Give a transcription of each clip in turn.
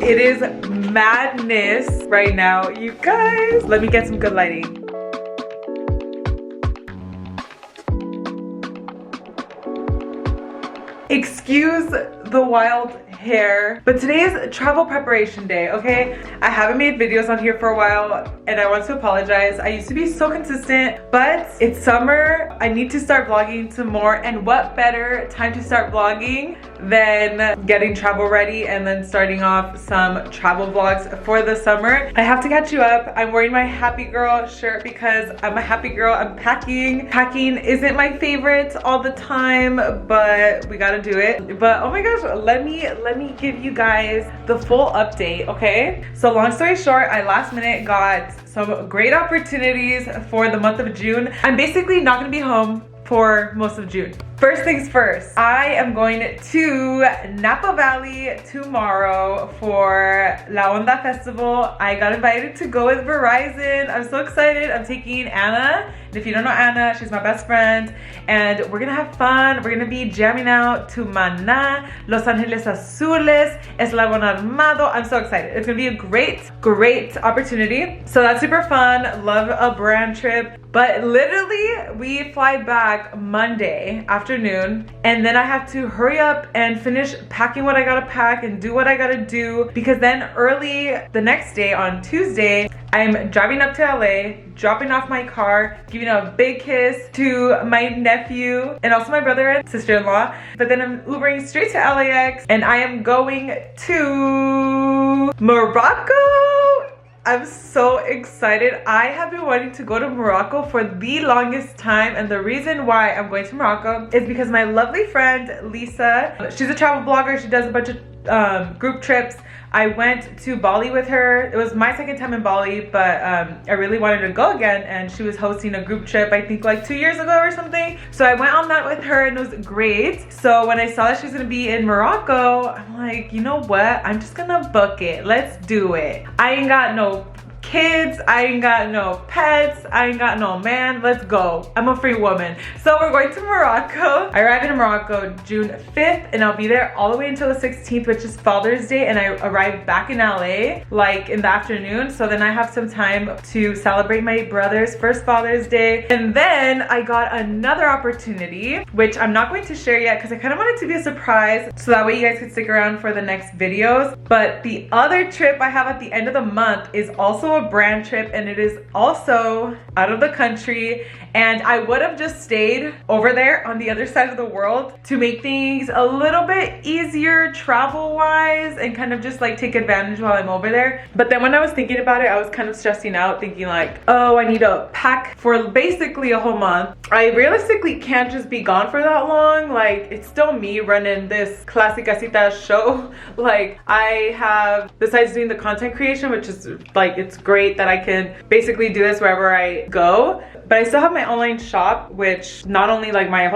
It is madness right now, you guys. Let me get some good lighting. Excuse the wild hair, but today is travel preparation day, okay? I haven't made videos on here for a while and I want to apologize. I used to be so consistent, but it's summer. I need to start vlogging some more, and what better time to start vlogging than getting travel ready and then starting off some travel vlogs for the summer. I have to catch you up. I'm wearing my happy girl shirt because I'm a happy girl. I'm packing. Packing isn't my favorite all the time, but we gotta do it. But oh my gosh, let me give you guys the full update, okay? So long story short, I last minute got some great opportunities for the month of June. I'm basically not gonna be home for most of June. First things first, I am going to Napa Valley tomorrow for La Onda Festival. I got invited to go with Verizon. I'm so excited. I'm taking Anna. And if you don't know Anna, she's my best friend. And we're gonna have fun. We're gonna be jamming out to Maná, Los Ángeles Azules, Eslabón Armado. I'm so excited. It's gonna be a great opportunity. So that's super fun. Love a brand trip. But literally, we fly back Monday afternoon, and then I have to hurry up and finish packing what I gotta pack and do what I gotta do, because then early the next day on Tuesday, I'm driving up to LA, dropping off my car, giving a big kiss to my nephew and also my brother and sister-in-law. But then I'm Ubering straight to LAX and I am going to Morocco. I'm so excited. I have been wanting to go to Morocco for the longest time, and the reason why I'm going to Morocco is because my lovely friend Lisa, she's a travel blogger. She does a bunch of group trips. I went to Bali with her. It was my second time in Bali, but I really wanted to go again, and she was hosting a group trip, I think like 2 years ago or something. So I went on that with her and it was great. So when I saw that she was gonna be in Morocco, I'm like, you know what? I'm just gonna book it. Let's do it. I ain't got no kids, I ain't got no pets, I ain't got no man. Let's go. I'm a free woman. So we're going to Morocco. I arrive in Morocco June 5th and I'll be there all the way until the 16th, which is Father's Day, and I arrive back in LA like in the afternoon. So then I have some time to celebrate my brother's first Father's Day. And then I got another opportunity, which I'm not going to share yet because I kind of want it to be a surprise, so that way you guys can stick around for the next videos. But the other trip I have at the end of the month is also a brand trip, and it is also out of the country, and I would have just stayed over there on the other side of the world to make things a little bit easier travel wise and kind of just like take advantage while I'm over there. But then when I was thinking about it, I was kind of stressing out, thinking like, oh, I need to pack for basically a whole month. I realistically can't just be gone for that long. Like, it's still me running this Classy Casita show. Like, I have, besides doing the content creation, which is like, it's great that I can basically do this wherever I go, but I still have my online shop, which not only like my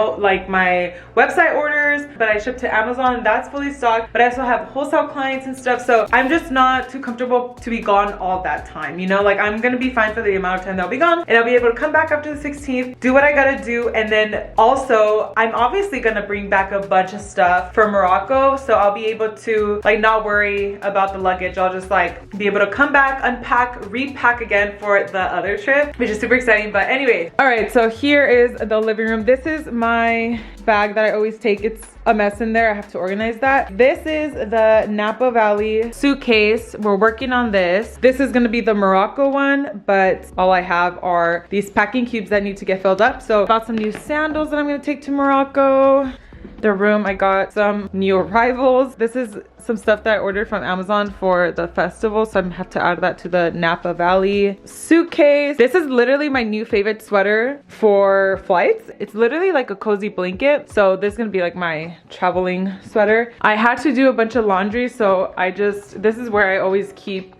website orders, but I ship to Amazon, and that's fully stocked, but I also have wholesale clients and stuff. So I'm just not too comfortable to be gone all that time, you know? Like, I'm gonna be fine for the amount of time that I'll be gone, and I'll be able to come back after the 16th, do what I gotta do, and then also I'm obviously gonna bring back a bunch of stuff for Morocco, so I'll be able to like not worry about the luggage. I'll just like be able to come back, unpack, repack again for the other trip, which is super exciting. But anyway, all right, so here is the living room. This is my bag that I always take. It's a mess in there. I have to organize that. This is the Napa Valley suitcase. We're working on this. This is gonna be the Morocco one, but all I have are these packing cubes that need to get filled up. So I bought some new sandals that I'm gonna take to Morocco. The room, I got some new arrivals. This is some stuff that I ordered from Amazon for the festival, so I'm gonna have to add that to the Napa Valley suitcase. This is literally my new favorite sweater for flights. It's literally like a cozy blanket, so this is gonna be like my traveling sweater. I had to do a bunch of laundry, so this is where I always keep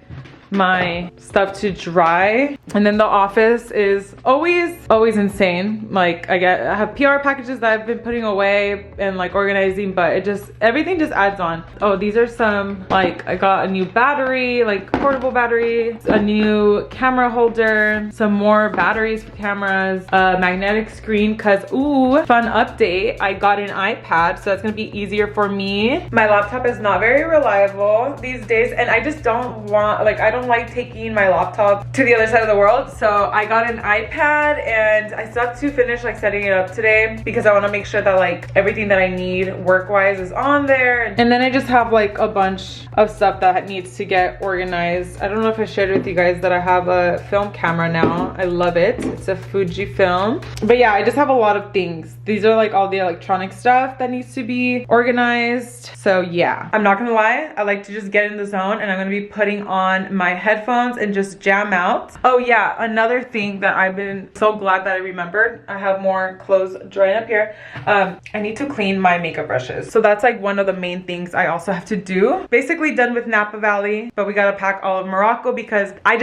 my stuff to dry. And then the office is always insane. Like I have PR packages that I've been putting away and like organizing, but everything just adds on. Oh, these are some, like I got a new battery, like portable battery, a new camera holder, some more batteries for cameras, a magnetic screen, cause ooh, fun update, I got an iPad, so that's gonna be easier for me. My laptop is not very reliable these days, and I just don't want, like I don't like taking my laptop to the other side of the world, so I got an iPad and I still have to finish like setting it up today because I want to make sure that like everything that I need work-wise is on there. And then I just have like a bunch of stuff that needs to get organized. I don't know if I shared with you guys that I have a film camera now. I love it. It's a Fuji film. But yeah, I just have a lot of things. These are like all the electronic stuff that needs to be organized. So yeah, I'm not gonna lie, I like to just get in the zone, and I'm gonna be putting on my headphones and just jam out. Oh yeah, another thing that I've been so glad that I remembered, I have more clothes drying up here. I need to clean my makeup brushes. So that's like one of the main things I also have to do. Basically done with Napa Valley, but we gotta pack all of Morocco because I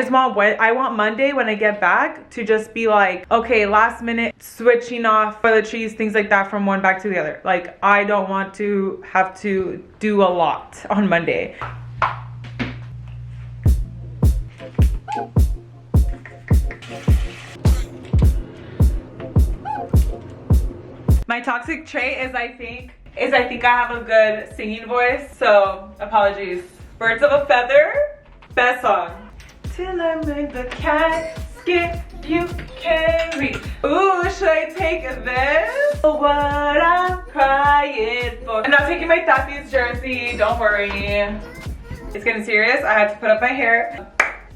want Monday when I get back to just be like, okay, last minute switching off toiletries, things like that from one bag to the other. Like I don't want to have to do a lot on Monday. My toxic trait is I think I have a good singing voice, so apologies. Birds of a Feather, best song. Till I make the casket you carry. Ooh, should I take this? What I'm crying for. I'm not taking my Taffy's jersey, don't worry. It's getting serious, I had to put up my hair.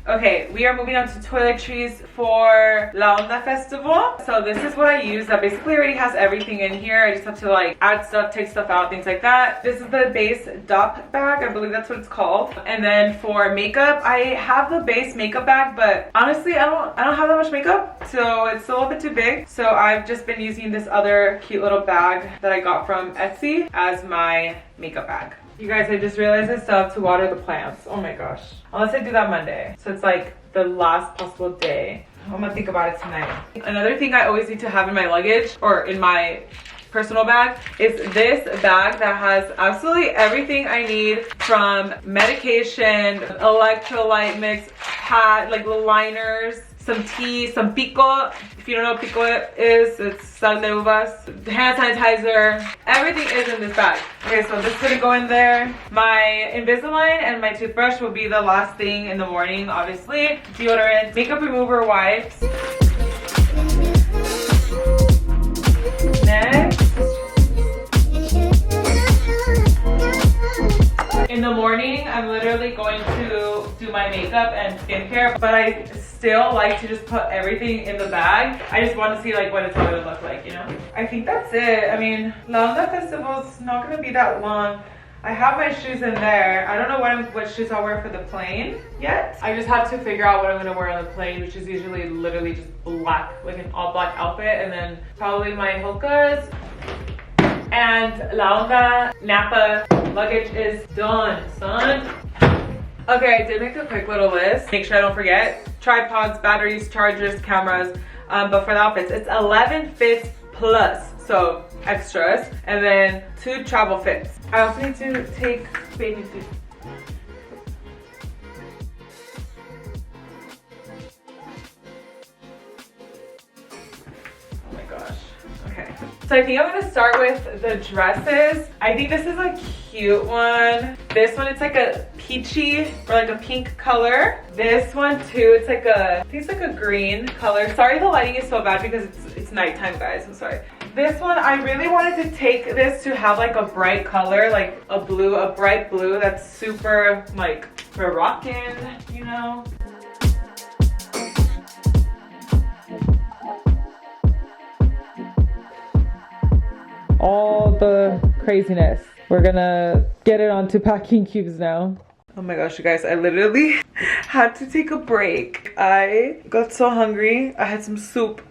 Okay, we are moving on to toiletries for La Onda Festival. So this is what I use that basically already has everything in here. I just have to like add stuff, take stuff out, things like that. This is the base DOP bag, I believe that's what it's called. And then for makeup, I have the base makeup bag, but honestly, I don't have that much makeup, so it's a little bit too big. So I've just been using this other cute little bag that I got from Etsy as my makeup bag. You guys, I just realized I still have to water the plants. Oh my gosh. Unless I do that Monday. So it's like the last possible day. I'm gonna think about it tonight. Another thing I always need to have in my luggage or in my personal bag is this bag that has absolutely everything I need, from medication, electrolyte mix, pad, like little liners, some tea, some pico. If you don't know what pico is, it's sal de uvas, hand sanitizer, everything is in this bag. Okay, so this is gonna go in there. My Invisalign and my toothbrush will be the last thing in the morning, obviously. Deodorant, makeup remover wipes. Next. In the morning, I'm literally going to do my makeup and skincare, but I still like to just put everything in the bag. I just want to see like what it's all gonna look like, you know? I think that's it. I mean, La Onda Festival's not gonna be that long. I have my shoes in there. I don't know what shoes I'll wear for the plane yet. I just have to figure out what I'm gonna wear on the plane, which is usually literally just black, like an all black outfit, and then probably my hokas. And La Onda Napa luggage is done, son. Okay, I did make a quick little list. Make sure I don't forget. Tripods, batteries, chargers, cameras. But for the outfits, it's 11 fits plus, so extras. And then 2 travel fits. I also need to take bathing suits. Oh my gosh. Okay. So I think I'm gonna start with the dresses. I think this is a cute one. This one, it's like a peachy or like a pink color. This one too, it's like I think it's like a green color. Sorry the lighting is so bad because it's nighttime, guys, I'm sorry. This one, I really wanted to take this to have like a bright color, like a bright blue that's super like Moroccan, you know? All the craziness. We're gonna get it onto packing cubes now. Oh my gosh, you guys, I literally had to take a break. I got so hungry. I had some soup.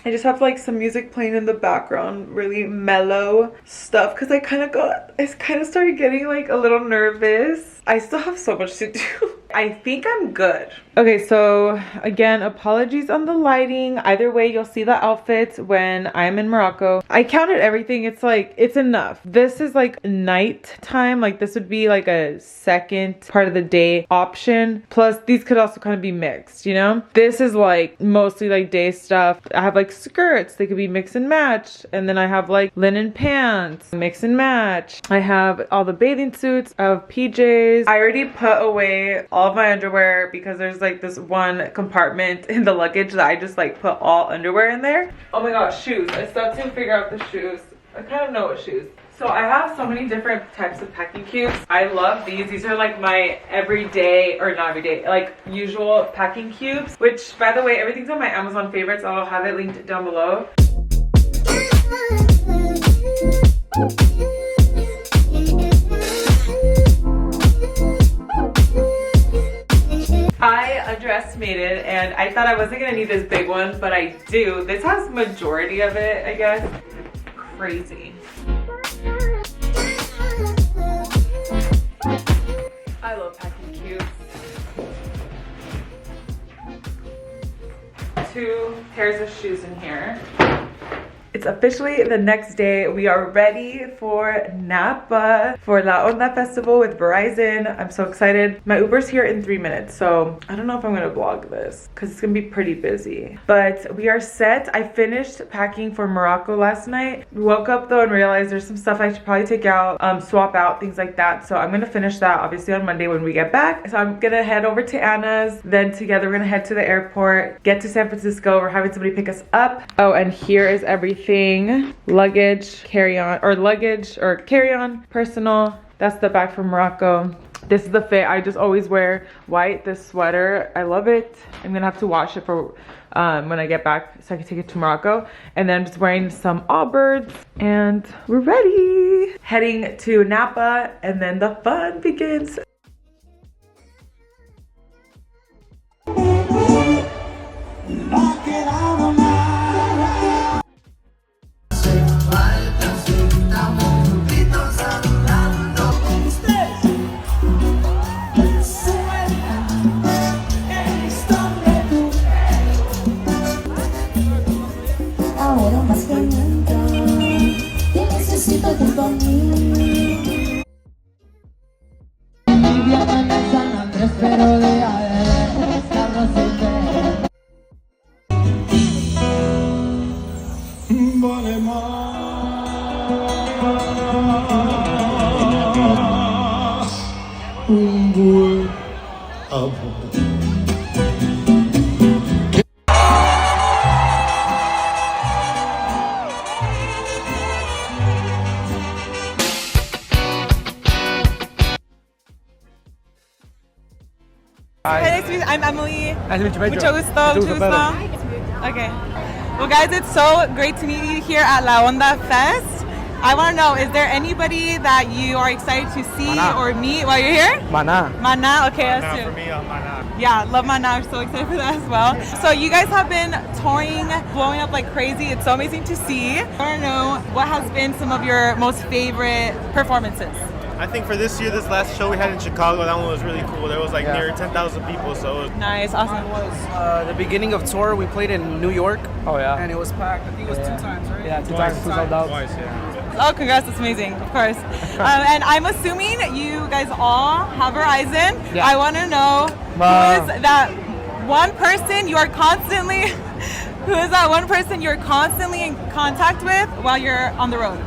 I just have like some music playing in the background, really mellow stuff, because I kind of started getting like a little nervous. I still have so much to do. I think I'm good. Okay, so again, apologies on the lighting. Either way, you'll see the outfits when I'm in Morocco. I counted everything. It's like, it's enough. This is like night time. Like this would be like a second part of the day option. Plus these could also kind of be mixed, you know? This is like mostly like day stuff. I have like skirts. They could be mix and match. And then I have like linen pants, mix and match. I have all the bathing suits. I have PJs. I already put away all of my underwear because there's like this one compartment in the luggage that I just like put all underwear in there. Oh my gosh, shoes. I still have to figure out the shoes. I kind of know what shoes. So I have so many different types of packing cubes. I love these. These are like my everyday, or not everyday, like usual packing cubes, which by the way, everything's on my Amazon favorites. I'll have it linked down below. I underestimated and I thought I wasn't gonna need this big one, but I do. This has majority of it, I guess. Crazy. I love packing cubes. 2 pairs of shoes in here. It's officially the next day. We are ready for Napa for La Onda Festival with Verizon. I'm so excited. My Uber's here in 3 minutes, so I don't know if I'm gonna vlog this because it's gonna be pretty busy. But we are set. I finished packing for Morocco last night. We woke up though and realized there's some stuff I should probably take out, swap out, things like that. So I'm gonna finish that obviously on Monday when we get back. So I'm gonna head over to Anna's. Then together we're gonna head to the airport, get to San Francisco. We're having somebody pick us up. Oh, and here is everything. Luggage, carry-on, or luggage, or carry-on, personal. That's the bag from Morocco. This is the fit. I just always wear white, this sweater. I love it. I'm gonna have to wash it for when I get back so I can take it to Morocco. And then I'm just wearing some Allbirds and we're ready. Heading to Napa and then the fun begins. Hi, nice to meet you. I'm Emily. Nice to meet you. Mucho gusto. Okay. Well, guys, it's so great to meet you here at La Onda Fest. I want to know, is there anybody that you are excited to see or meet while you're here? Mana. Mana, okay, that's Mana too. for me, Mana. Yeah, love Mana. I'm so excited for that as well. So you guys have been touring, blowing up like crazy. It's so amazing to see. I want to know, what has been some of your most favorite performances? I think for this year, this last show we had in Chicago, that one was really cool. There was like near 10,000 people, so it was nice, awesome. It was the beginning of tour. We played in New York. Oh yeah. And it was packed. I think it was 2 times, right? Yeah, two times, sold out. Twice, yeah. Oh, congrats, that's amazing, of course. And I'm assuming you guys all have Verizon. Yeah. I want to know who is that one person you are constantly, who is that one person you're constantly in contact with while you're on the road?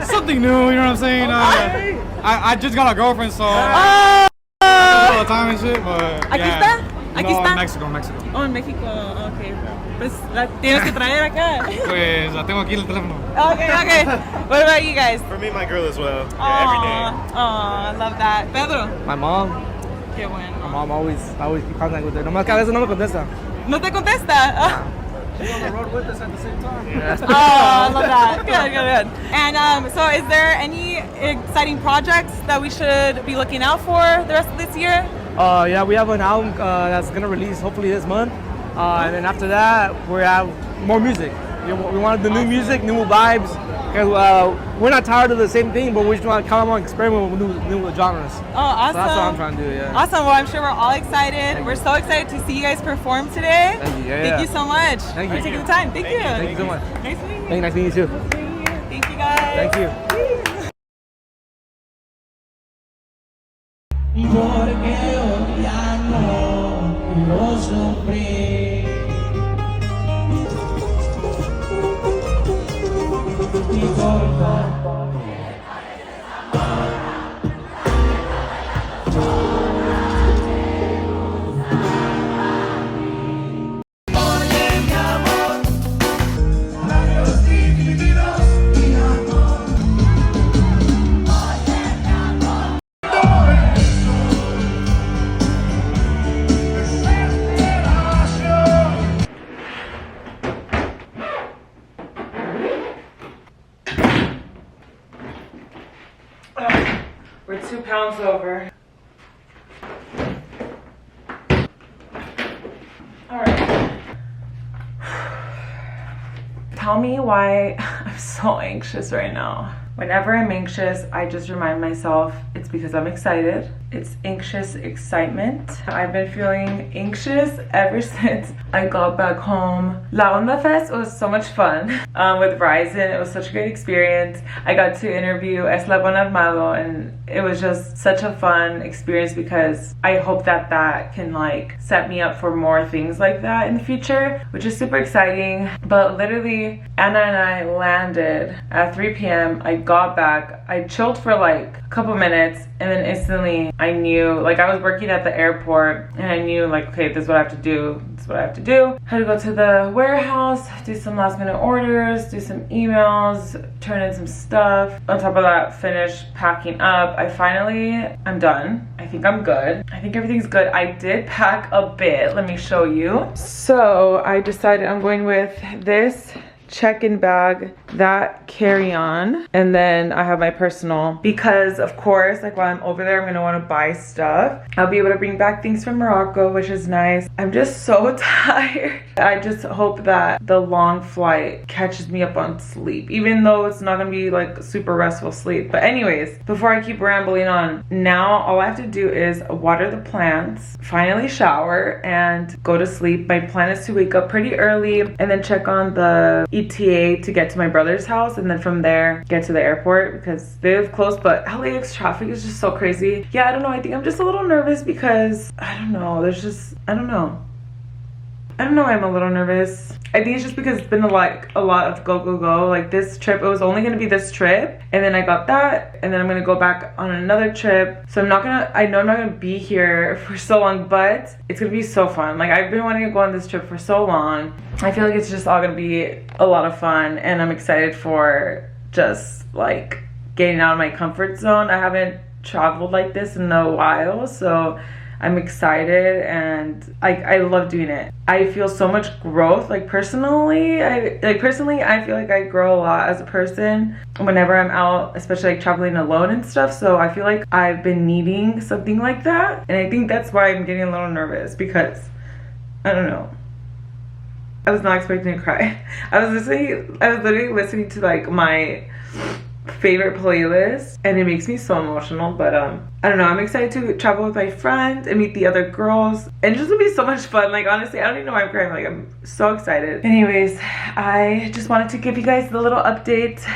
Something new, you know what I'm saying? I just got a girlfriend, so all the time and shit, but ¿Aquí está? ¿Aquí no, está? Mexico. Oh, en México, okay. Pues la tienes que traer acá. Pues la tengo aquí en el teléfono. Okay. What about you guys? For me, my girl as well. Aww, Yeah, every day. I love that. Pedro. My mom. Qué bueno. My mom always keep contact with her. Nomás que a veces no me contesta. No te contesta. She's on the road with us at the same time. Yeah. Oh, I love that. Good. And so is there any exciting projects that we should be looking out for the rest of this year? Yeah, we have an album that's gonna release hopefully this month. And then after that, we have more music. We wanted the new music, new vibes, we're not tired of the same thing, but we just want to come on experiment with new genres. Oh, awesome. So that's what I'm trying to do, yeah. Awesome. Well, I'm sure we're all excited. We're so excited to see you guys perform today. Thank you. Thank you so much Thank you. for taking the time. Thank you. Thank you so much. Nice meeting you. Hey, nice meeting you too. Thank you, guys. Thank you. We're 2 pounds over. All right. Tell me why I'm so anxious right now. Whenever I'm anxious, I just remind myself it's because I'm excited. It's anxious excitement. I've been feeling anxious ever since I got back home. La Onda Fest was so much fun with Verizon. It was such a great experience. I got to interview Eslabon Armado, and it was just such a fun experience because I hope that that can like set me up for more things like that in the future, which is super exciting. But literally, Anna and I landed at 3 p.m. I got back, I chilled for like a couple minutes, and then instantly I knew, like I was working at the airport and I knew like, okay, this is what I have to do. This is what I have to do. I had to go to the warehouse, do some last minute orders, do some emails, turn in some stuff. On top of that, finish packing up. I'm done. I think I'm good. I think everything's good. I did pack a bit. Let me show you. So I decided I'm going with this check-in bag, that carry-on, and then I have my personal, because of course, like while I'm over there, I'm gonna want to buy stuff. I'll be able to bring back things from Morocco, which is nice. I'm just so tired. I just hope that the long flight catches me up on sleep, even though it's not gonna be like super restful sleep. But anyways, before I keep rambling on, now all I have to do is water the plants, finally shower, and go to sleep. My plan is to wake up pretty early and then check on the ETA to get to my brother's house, and then from there get to the airport because they live close. But LAX traffic is just so crazy. Yeah, I don't know. I think I'm just a little nervous because I don't know. I don't know why I'm a little nervous. I think it's just because it's been a lot of go. Like this trip, it was only gonna be this trip, and then I got that, and then I'm gonna go back on another trip. So I know I'm not gonna be here for so long, but it's gonna be so fun. Like I've been wanting to go on this trip for so long. I feel like it's just all gonna be a lot of fun, and I'm excited for just like getting out of my comfort zone. I haven't traveled like this in a while, so I'm excited, and I love doing it. I feel so much growth, like personally. I feel like I grow a lot as a person whenever I'm out, especially like traveling alone and stuff. So I feel like I've been needing something like that, and I think that's why I'm getting a little nervous, because I don't know. I was not expecting to cry. I was literally listening to like my favorite playlist, and it makes me so emotional. But I don't know, I'm excited to travel with my friends and meet the other girls, and just will be so much fun. Like honestly, I don't even know why I'm crying. Like I'm so excited. Anyways, I just wanted to give you guys the little update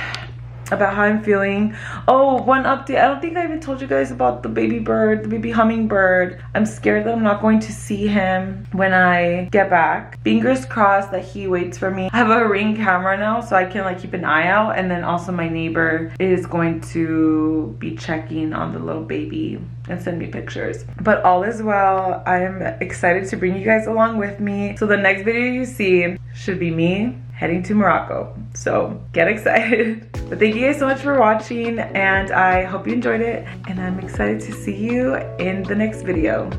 about how I'm feeling. Oh, one update. I don't think I even told you guys about the baby bird, the baby hummingbird. I'm scared that I'm not going to see him when I get back. Fingers crossed that he waits for me. I have a Ring camera now, so I can like keep an eye out, and then also my neighbor is going to be checking on the little baby and send me pictures. But all is well. I'm excited to bring you guys along with me. So the next video you see should be me heading to Morocco. So get excited. But thank you guys so much for watching, and I hope you enjoyed it, and I'm excited to see you in the next video.